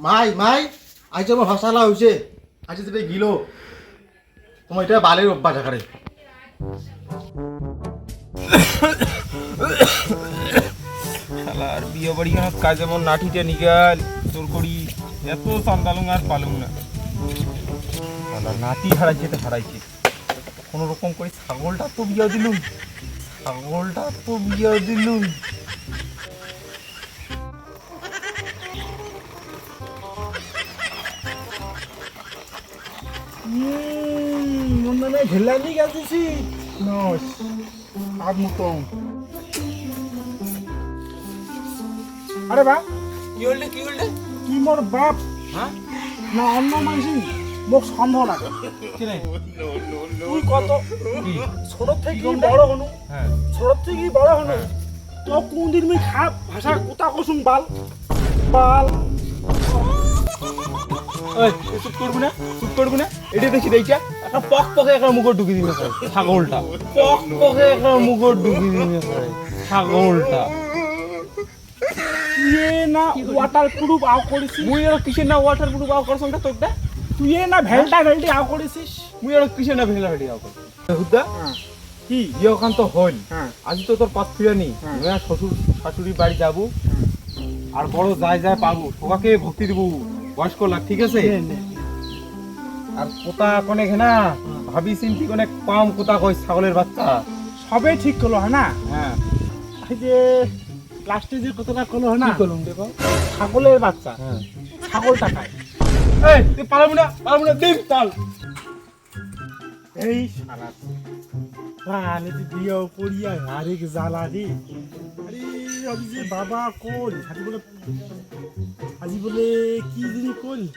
মাই মাই আজ আমার ভাষালা হয়েছে আজ যেটা গিল তোমার এটা বালের অভ্যাস আকারে শালার বিয়ে বাড়ি কাজ যেমন নাঠিতে নিগাল তোর করি এত সান্দালুং আর পালুং না শালা নাতি হারাইছে তো হারাইছে কোনো রকম করে ছাগলটা তো বিয়ে দিলুম মনে ঘেলানি গেছি নস আর মতন আরে বা কি হললে কি মোর বাপ হ্যাঁ না অন্য মানুষ মোক সন্দেহ লাগে তুই কত ছোট থেকে বড় হনু হ্যাঁ ছোট থেকে বড় হনু তো কোনদিন মুই খাপ ভাষা কোথা কসুম বাল বাল ওই চুপ করবি না এটা দেখি দেখা একটা পকে একটা মুখর ঢুকি দিবে ছাগলটা পকে একটা মুখর ঢুকি দিবে ছাগলটা তুই না ওয়াটার প্রুফ আও করেছিস মুই আর কিসের না ওয়াটার প্রুফ আও করছং তা তোরটা তুই না ভেলটি আও করেছিস মুই আর কিসের না ভেলা হেডি আও করছ হুদা কি ইয়ে ওখান তো হইল হ্যাঁ আজ তো তোর পাঁচ ফিরানি হ্যাঁ। নয়া শ্বশুর শাশুড়ি বাড়ি যাবো আর বড় যায় পাবো তোকাকে ভক্তি দিব বয়স্ক লাগ ঠিক আছে আর কোথা কোনে ঘেনা ভাবি চিন্তি কোনে কম কোথা কই ছাগলের বাচ্চা সবে ঠিক করলো হ্যাঁ না হ্যাঁ এই যে লাস্টে যে কথাটা করলো হ্যাঁ না কি করলুম দেখো ছাগলের বাচ্চা হ্যাঁ ছাগলটা খায় এই তুই পালাবি না দিন তাল এই শালা ভালে তুই বিয়ে করিয়া আরেক জ্বালা রে আরে আমি যে বাবা কল আজি বলে কি জিনি কল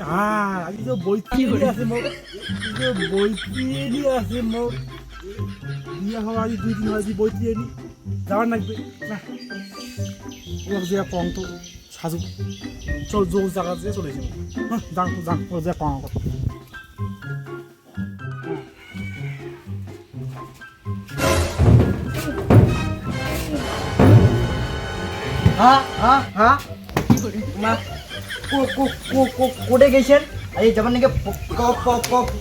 হ্যাঁ আজি তো বইতে আছে মোর বিয়ে হওয়া আজি 2 দিন আজি বইতে নি যাওয়ার লাগবে না ওর যে কম তো সাজু চল জোর জায়গা যে চলে যাবো হ্যাঁ যান ওর যে কম কথা মা কোটে গেছেন আর এই যাবার নাকি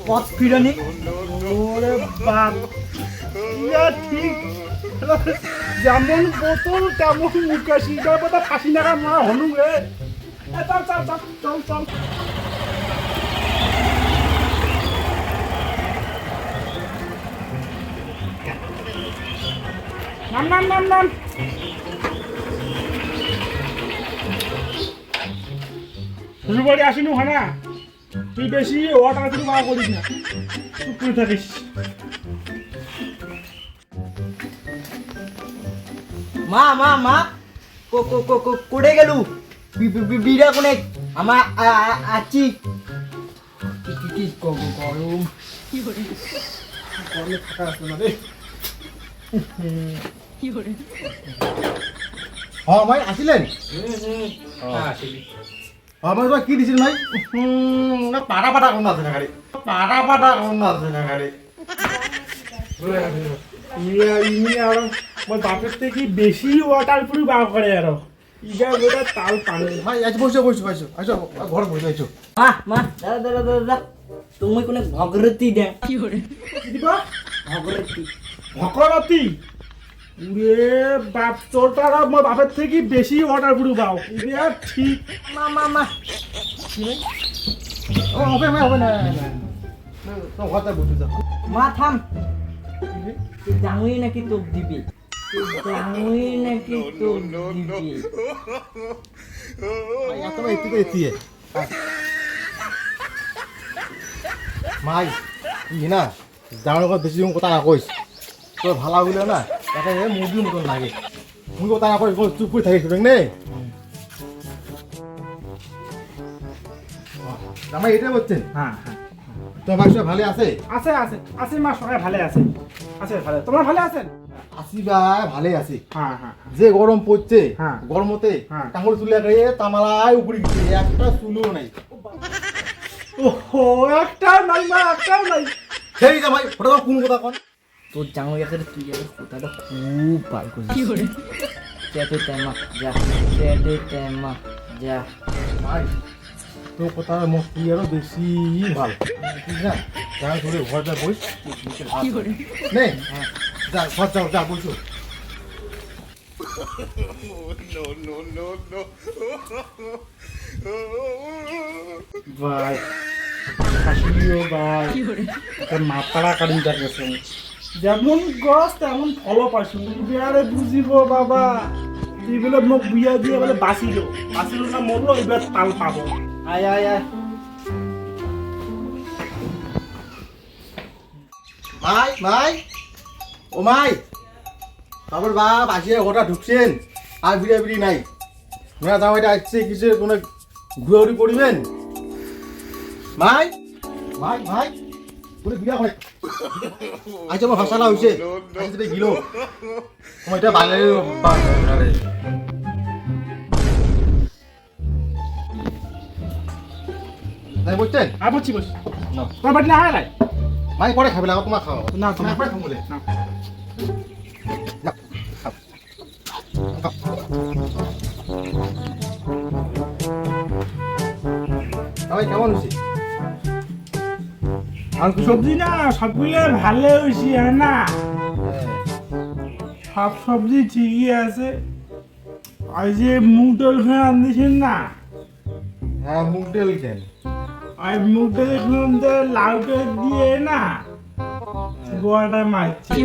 পথ ফিরানি ওরে বাপ ইয়া ঠিক যেমন বোতল তেমন মুখে সিগার পাতা ফাঁসি নাগা মা হলু রে চল নাম শ্বশুরবাড়ি আসিনু হয় না তুই বেশি ওয়াটার কিন্তু মা করিস না চুপ করে থাকিস মা কোটে গেলু বিড়া কোনে আমার আছি কি করবো গরম গরমে থাকা আসলো না রে হ্যাঁ ভাই আসিলেন আমার তো কি দিছিল ভাই না পাটা কোন আছে না গাড়ি পাটা কোন আছে না গাড়ি ইনি আর মোর বাপের থেকে বেশি ওয়াটার প্রুফ বার করে আর ইগা গোটা তাল পানি ভাই আজ বসো আসো ঘর বসে আইছো মা দাদা তুমি কোনে ভগরতি দে কি দিবা ভগরতি ভকরতি উরে বাপ চোরটারা মোর বাপের থেকে বেশি ওয়াটার প্রুফ বাও ইয়া ঠিক মা হবে না তো ঘরটা বসে যাও মা থাম জানুই নাকি তোপ দিবি জানুই নাকি তোপ দিবি এত এতিয়ে মাই ই না যাওয়ার কথা বেশি কথা না কইস তোর ভালা হইলে না তাকে মুরগির মতন লাগে মুই কথা না কইস চুপ করে থাকিস নে জামাই এটা বলছেন হ্যাঁ তোর বাসা ভালো আছে আছে মা সবাই ভালো আছে ভালো তোমরা ভালো আছেন আসিবা ভালো আছে হ্যাঁ যে গরম পড়ছে হ্যাঁ। গরমতে হ্যাঁ। টাঙ্গুর চুলে গিয়ে তামালায় উপরে গেছে একটা চুলও নাই ওহো একটাও নাই সেই জামাই ওটা কোন কথা কন তোর জামাই এখানে তুই যাবে কথাটা খুব বার করছিস চেটে তেমা যা ভাই তোর কথা মুখ কি আরো বেশি ভালো ঠিক না যা ধরে ঘরটা বই নে যা ঘর যাও যা বসো ভাই শাশুড়িও ভাই তোর মাথাটা কাটিং গেছে যেমন গছ তেমন ফলও পাইছো বিয়ারে বুঝিব বাবা তুই বলে মোক বিয়া দিয়ে বলে বাঁচিল না মরলো এবার তাল পাবো আয় আয় আয় মাই মাই ও মাই তারপর বাপ আসিয়া ঘরটা ঢুকছেন আর বিড়ি নাই মেয়া দাম এটা আসছে কিছু কোনো ঘুরি পড়িবেন মাই মাই মাই বলে বিড়া হয় আজ আমার ভাষালা হয়েছে আজ গিল তোমার এটা বাঙালি তাই বলছেন আর বলছি বস তোর বাড়ি না হয় নাই মাই পরে খাবে না তোমার খাওয়া না তোমার তোমার পরে খাবো বলে না সবাই কেমন হয়েছে আর সবজি না সবগুলো ভালো হয়েছে হ্যাঁ না সব সবজি ঠিকই আছে আর যে মুগ ডাল খেয়ে আনতেছেন না হ্যাঁ মুগ ডাল দেন আর মুগ ডাল খেয়ে লাউ ডাল দিয়ে না গোয়াটা মারছে